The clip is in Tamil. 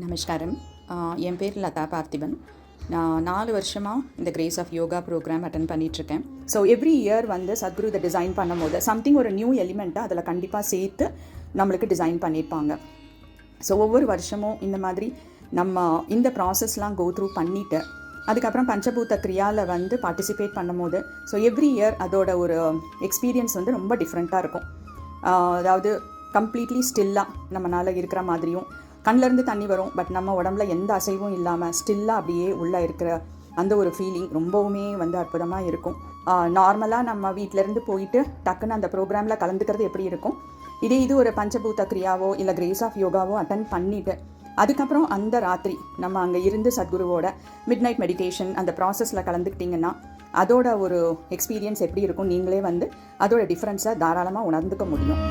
நமஸ்காரம். என் பேர் லதா பார்த்திபன். நான் 4 வருஷமாக இந்த grace of yoga program attend பண்ணிகிட்ருக்கேன். ஸோ எவ்ரி இயர் சத்குரு இதை டிசைன் பண்ணும்போது சம்திங் ஒரு நியூ எலிமெண்ட்டை அதில் கண்டிப்பாக சேர்த்து நம்மளுக்கு டிசைன் பண்ணியிருப்பாங்க. ஸோ ஒவ்வொரு வருஷமும் இந்த மாதிரி நம்ம இந்த ப்ராசஸ்லாம் கோ த்ரூ பண்ணிவிட்டு அதுக்கப்புறம் பஞ்சபூத கிரியாவில் பார்ட்டிசிபேட் பண்ணும்போது ஸோ எவ்ரி இயர் அதோட ஒரு எக்ஸ்பீரியன்ஸ் ரொம்ப டிஃப்ரெண்ட்டாக இருக்கும். அதாவது கம்ப்ளீட்லி ஸ்டில்லாக நம்மளால் இருக்கிற மாதிரியும், கண்ணிலேருந்து தண்ணி வரும், பட் நம்ம உடம்புல எந்த அசைவும் இல்லாமல் ஸ்டில்லாக அப்படியே உள்ளே இருக்கிற அந்த ஒரு ஃபீலிங் ரொம்பவுமே அற்புதமாக இருக்கும். நார்மலாக நம்ம வீட்டிலேருந்து போயிட்டு டக்குன்னு அந்த ப்ரோக்ராமில் கலந்துக்கிறது எப்படி இருக்கும், இது ஒரு பஞ்சபூத கிரியாவோ இல்லை கிரேஸ் ஆஃப் யோகாவோ அட்டன் பண்ணிவிட்டு அதுக்கப்புறம் அந்த ராத்திரி நம்ம அங்கே இருந்து சத்குருவோட மிட் நைட் மெடிடேஷன் அந்த ப்ராசஸில் கலந்துக்கிட்டிங்கன்னா அதோட ஒரு எக்ஸ்பீரியன்ஸ் எப்படி இருக்கும், நீங்களே அதோட டிஃப்ரென்ஸை தாராளமாக உணர்ந்துக்க முடியும்.